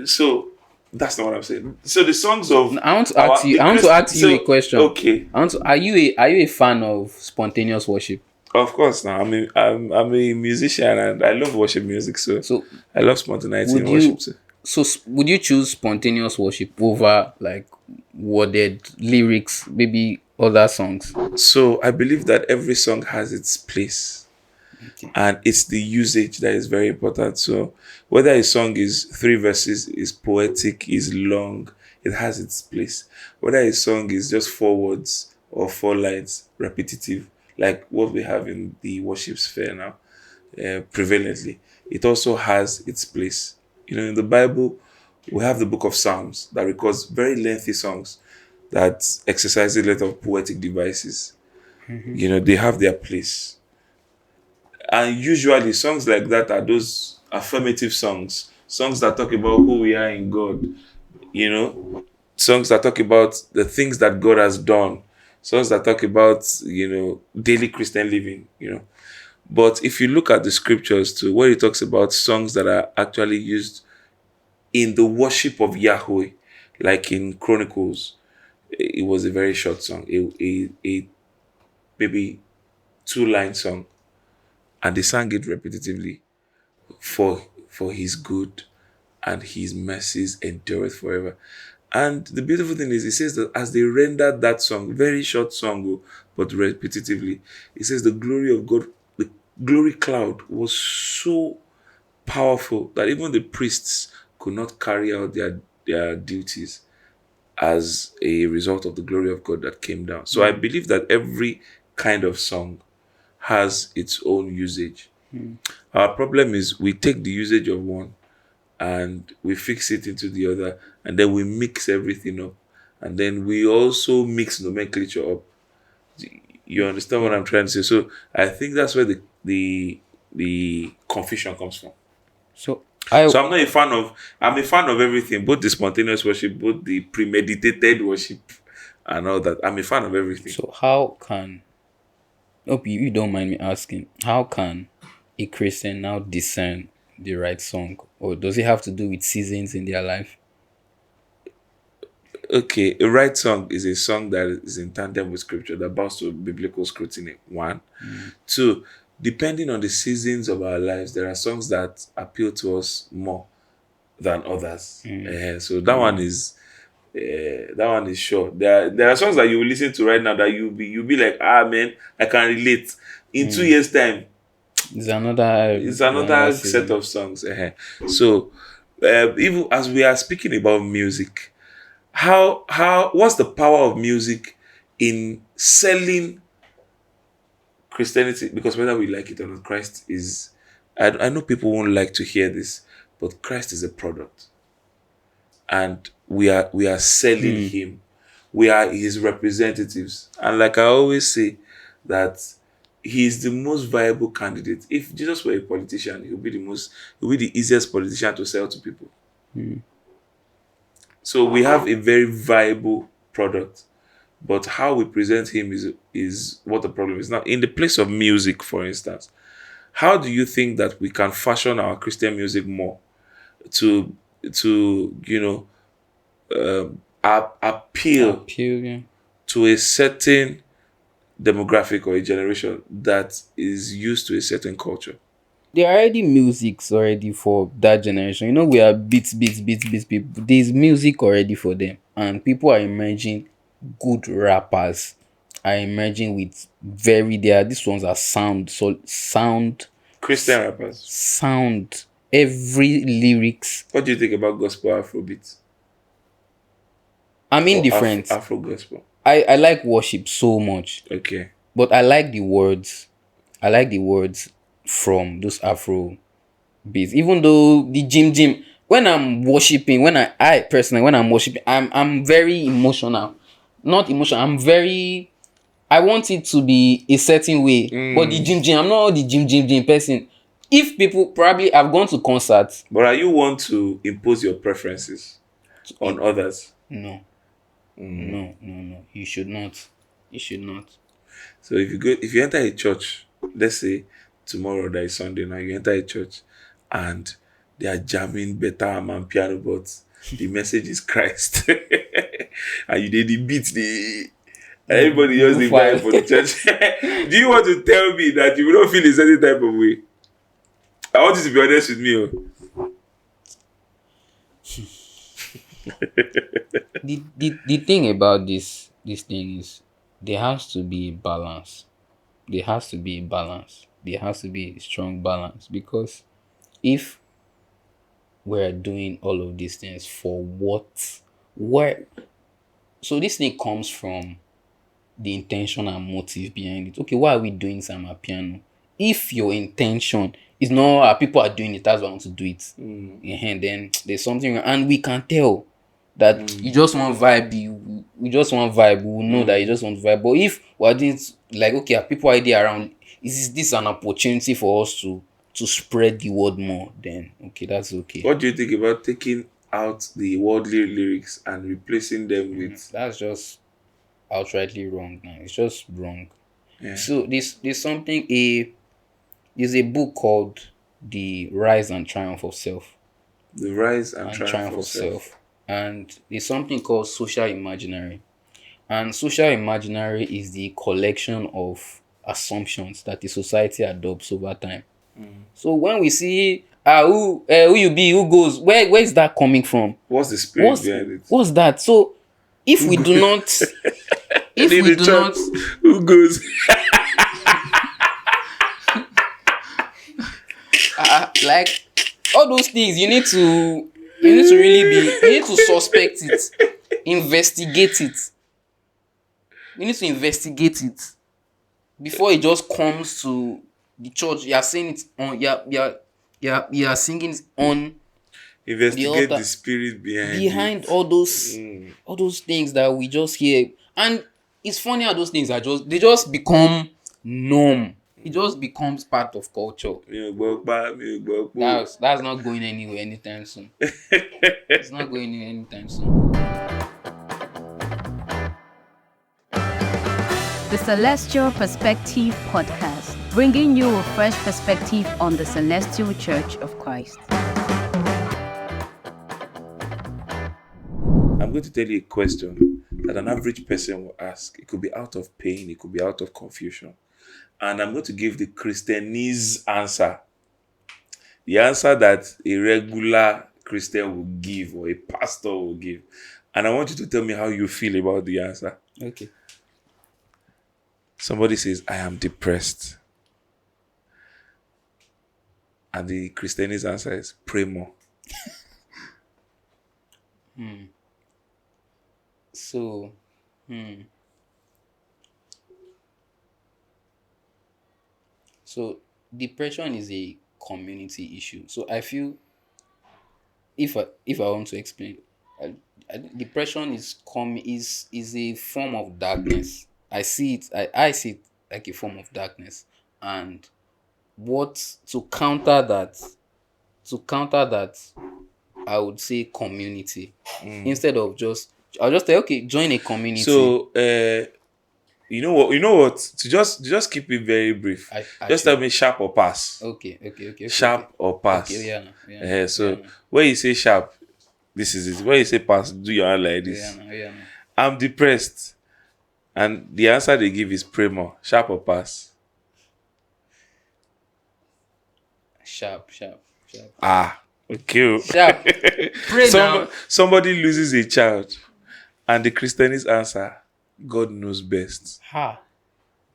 So that's not what I'm saying. So the songs of I want to ask our you. the I want to Christ. ask you a So question. okay, Are you a fan of spontaneous worship? of course. Now I'm a musician and I love worship music. So So I love spontaneity would in worship you too. would you choose spontaneous worship over like worded lyrics, maybe other songs? So I believe that every song has its place. Okay. And it's the usage that is very important. So whether a song is 3 verses, is poetic, is long, it has its place. Whether a song is just 4 words or 4 lines, repetitive, like what we have in the worship sphere now, prevalently, it also has its place. In the Bible, we have the book of Psalms that records very lengthy songs that exercise a lot of poetic devices. They have their place. And usually songs like that are those affirmative songs that talk about who we are in God, you know, songs that talk about the things that God has done, songs that talk about, daily Christian living. But if you look at the scriptures too, where it talks about songs that are actually used in the worship of Yahweh, like in Chronicles, it was a very short song, a maybe 2 line song, and they sang it repetitively for his good and his mercies endureth forever. And the beautiful thing is, it says that as they rendered that song, very short song, but repetitively, it says the glory of God, the glory cloud was so powerful that even the priests could not carry out their duties as a result of the glory of God that came down. So I believe that every kind of song has its own usage. Our problem is we take the usage of one and we fix it into the other, and then we mix everything up, and then we also mix nomenclature up. You understand what I'm trying to say? So I think that's where the confusion comes from. So I So I'm a fan of everything, both the spontaneous worship, both the premeditated worship, and all that. I'm a fan of everything. so how can hope you don't mind me asking, how can a Christian now discern the right song? Or does it have to do with seasons in their life? Okay, a right song is a song that is in tandem with scripture, that bows to biblical scrutiny. One. Two, depending on the seasons of our lives, there are songs that appeal to us more than others. So that one is sure. There are songs that you will listen to right now that you'll be like, man, I can relate. In 2 years' time, it's It's another another set season. of songs. So even as we are speaking about music, how what's the power of music in selling Christianity? Because whether we like it or not, Christ is. I know people won't like to hear this, but Christ is a product, and we are selling him. We are his representatives, and like I always say, that he is the most viable candidate. If Jesus were a politician, he'll be the easiest politician to sell to people. So we have a very viable product, but how we present him is what the problem is. Now, in the place of music, for instance, how do you think that we can fashion our Christian music more to appeal Appeal, yeah. to a certain demographic or a generation that is used to a certain culture? There are already musics already for that generation. We are beats people. There's music already for them, and people are emerging. Good rappers are emerging with very there. These ones are Christian rappers. sound. Every lyrics. What do you think about gospel Afrobeat I'm or indifferent. Afro gospel? I like worship so much, Okay. but I like the words. I like the words from those Afro beats. Even though the gym, when I'm worshiping, I personally when I'm worshiping, I'm very emotional. Not emotional. I want it to be a certain way. But the gym, I'm not the gym person. If people probably I've gone to concerts. But are you want to impose your preferences eh, on others? No, no. You should not. You should not. So if you enter a church, let's say tomorrow that is Sunday now, you enter a church and they are jamming better man piano, but the message is Christ. And you did the beat, everybody just the vibe for the church. Do you want to tell me that you will not feel a certain type of way? I want you to be honest with me. The thing about this thing is there has to be a balance. There has to be a balance. There has to be a strong balance, because if we're doing all of these things for what, where, so this thing comes from the intention and motive behind it. Okay, why are we doing some piano? If your intention is not people are doing it, that's why I want to do it. And then there's something, and we can tell that you just want vibe. We just want vibe. We will know that you just want vibe. But if we're doing it like, okay, are people idea around? Is this an opportunity for us to spread the word more? Then okay, that's okay. What do you think about taking out the worldly lyrics and replacing them with? That's just outrightly wrong. Now it's just wrong. Yeah. So there's something there's a book called The Rise and Triumph of Self. The Rise and Triumph of Self. And there's something called social imaginary. And social imaginary is the collection of assumptions that the society adopts over time. So when we see who you be, who goes, where is that coming from? What's the spirit behind it? What's that? So if we do not if we do not who goes like all those things, you need to really be, you need to suspect it, investigate it. You need to investigate it before it just comes to the church. You are saying it on, you are singing it on. Investigate the spirit behind all those things that we just hear. And it's funny how those things they just become norm. It just becomes part of culture. That's not going anywhere anytime soon. It's not going anywhere anytime soon. The Celestial Perspective Podcast, bringing you a fresh perspective on the Celestial Church of Christ. I'm going to tell you a question that an average person will ask. It could be out of pain, it could be out of confusion. And I'm going to give the Christianese answer. The answer that a regular Christian will give, or a pastor will give. And I want you to tell me how you feel about the answer. Okay. Somebody says, I am depressed. And the Christianese answer is, pray more. So, So depression is a community issue. So I feel, if I want to explain, depression is a form of darkness. I see it. I see it like a form of darkness. And to counter that, I would say community. Instead of I'll just say, okay, join a community. So you know what? To just keep it very brief. Just tell me sharp or pass. Okay. Sharp or pass. Okay, yeah. When you say sharp, this is it. When you say pass, do your hand like this. Yeah. I'm depressed. And the answer they give is pray more. Sharp or pass? Sharp. Okay. Sharp. Pray now. Somebody loses a child, and the Christianist answer, God knows best.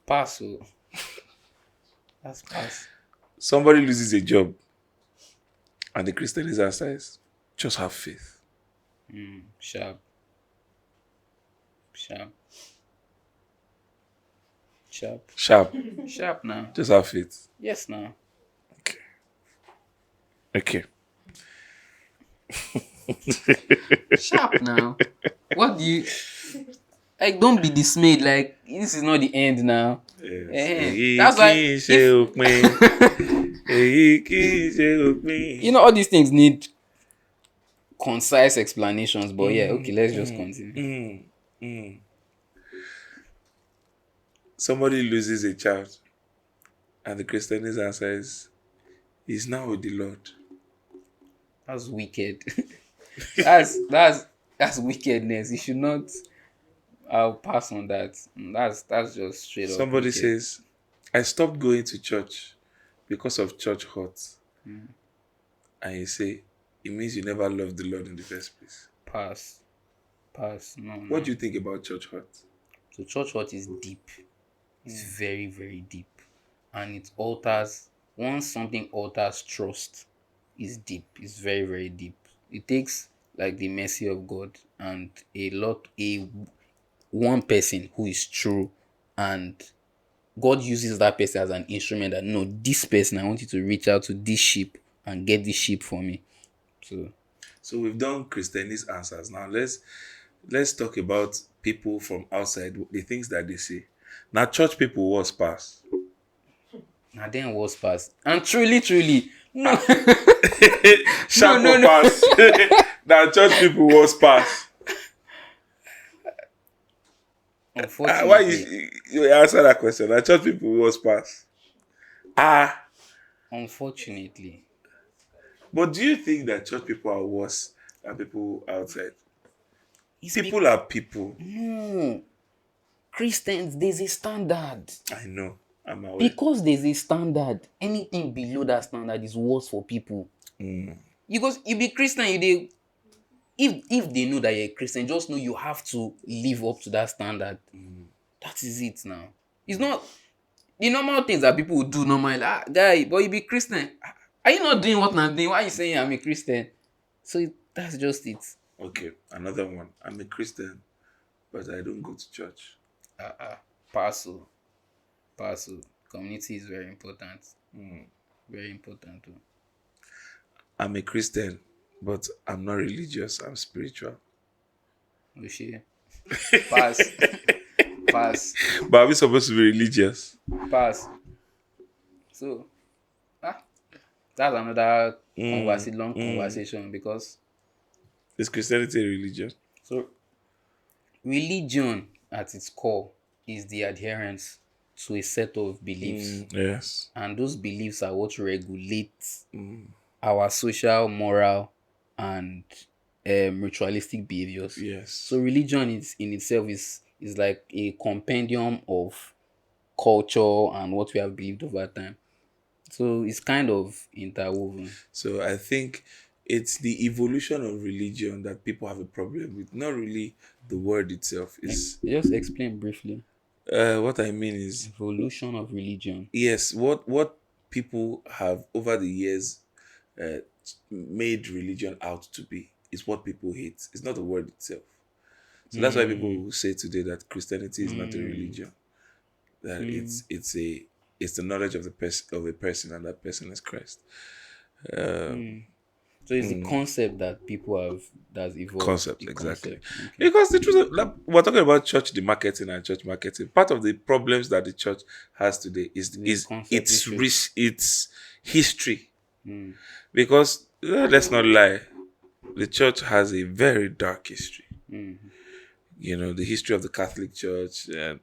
Pass. That's pass. Somebody loses a job, and the Christianist answer is, just have faith. Sharp now. Just have faith. Yes now. Okay. Sharp now. What do you like? Don't be dismayed. Like, this is not the end now. Yes. That's why all these things need concise explanations. But let's just continue. somebody loses a child, and the Christian's answer is, he's now with the Lord. That's wicked. that's wickedness. You should not. I'll pass on that. That's just straight up Somebody wicked. says, I stopped going to church because of church hurt. And you say, it means you never loved the Lord in the first place. Pass. No. What do you think about church hurt? So church hurt is deep. It's very, very deep. And it alters, once something alters trust, it's deep. It's very, very deep. It takes like the mercy of God and one person who is true, and God uses that person as an instrument that, no, this person, I want you to reach out to this sheep and get this sheep for me. So we've done Christianese answers. Now let's talk about people from outside, the things that they say. Now church people was pass. Now then was past. And truly, no. Sharp No. pass. Now church people was pass. Unfortunately. Why you answer that question? Now church people was pass. Unfortunately. But do you think that church people are worse than people outside? It's People are people. No. Christians, there's a standard. I know. I'm aware. Because there's a standard, anything below that standard is worse for people. Because you be Christian, if they know that you're a Christian, just know you have to live up to that standard. That is it now. It's not the normal things that people would do normally. Guy, but you be Christian. Are you not doing what I'm doing? Why are you saying I'm a Christian? So that's just it. Okay, another one. I'm a Christian, but I don't go to church. Parcel. Community is very important. Very important too. I'm a Christian, but I'm not religious. I'm spiritual. Oshie. Pass. But are we supposed to be religious? Pass. So, that's another long conversation, because Is Christianity a religion? so religion at its core is the adherence to a set of beliefs. Yes. And those beliefs are what regulate our social, moral, and ritualistic behaviors. Yes. So religion in itself is like a compendium of culture and what we have believed over time. So it's kind of interwoven. So I think it's the evolution of religion that people have a problem with, not really the word itself. Is Just explain briefly. what I mean is, Evolution of religion. yes, what people have over the years made religion out to be is what people hate. It's not the word itself. So that's why people say today that Christianity is not a religion. That it's the knowledge of a person, and that person is Christ. So it's the concept that people have that's evolved. Concept, The exactly. concept. Okay. Because the truth, we're talking about church demarketing and church marketing. Part of the problems that the church has today is concept its history. Because let's not lie, the church has a very dark history. You know, the history of the Catholic Church, and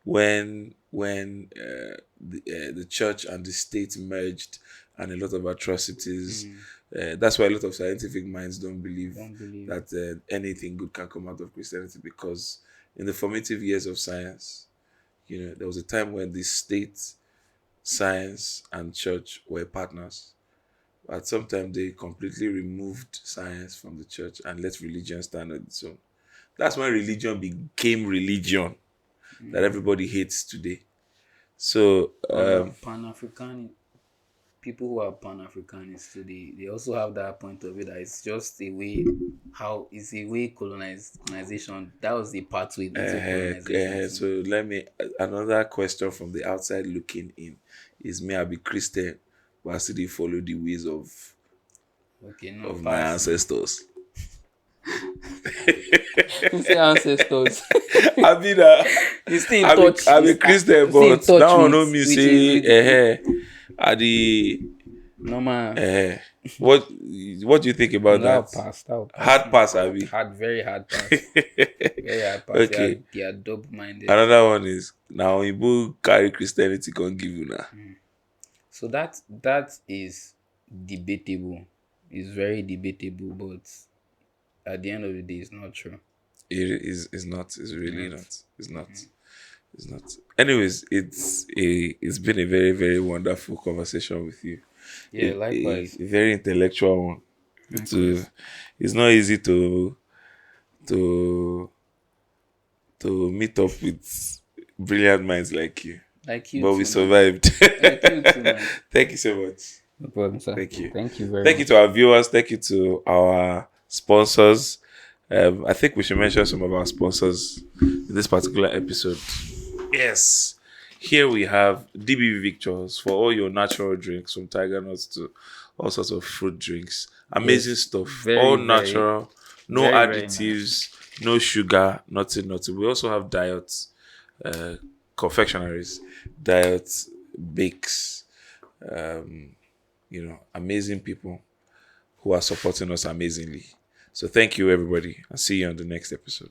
when the church and the state merged, and a lot of atrocities. That's why a lot of scientific minds don't believe that anything good can come out of Christianity, because in the formative years of science, you know, there was a time when the state, science, and church were partners. At some time, they completely removed science from the church and let religion stand on its own. That's when religion became religion that everybody hates today. So, Pan-African people who are Pan-Africanists today, they also have that point of view that it's just a way, colonization. That was the pathway into colonization. So another question from the outside looking in is, may I be Christian, but I still follow the ways of my ancestors? Who say ancestors? I mean, You still in touch. I'm a Christian, but now I know me say, at the normal. What do you think about That'll that? pass. That'll pass. Hard pass, Abby. Very hard pass. Very hard pass. Okay. They are double-minded. Another one is now Igbo carry Christianity can give you now. So that is debatable. It's very debatable, but at the end of the day, it's not true. It is not. It's really not. It's not. It's not. Anyways, it's been a very, very wonderful conversation with you. Yeah, likewise. A very intellectual one. It's not easy to meet up with brilliant minds like you. Like you, But too, we man. survived. Like you too, man. Thank you so much. No problem, sir. Thank you. Thank you very Thank much. you to our viewers. Thank you to our sponsors. I think we should mention some of our sponsors in this particular episode. Yes. Here we have DBV Victors for all your natural drinks, from tiger nuts to all sorts of fruit drinks. Amazing stuff. All natural, no very additives, no sugar, nothing. We also have Diet confectionaries, Diet bakes. Amazing people who are supporting us amazingly. So thank you, everybody. I'll see you on the next episode.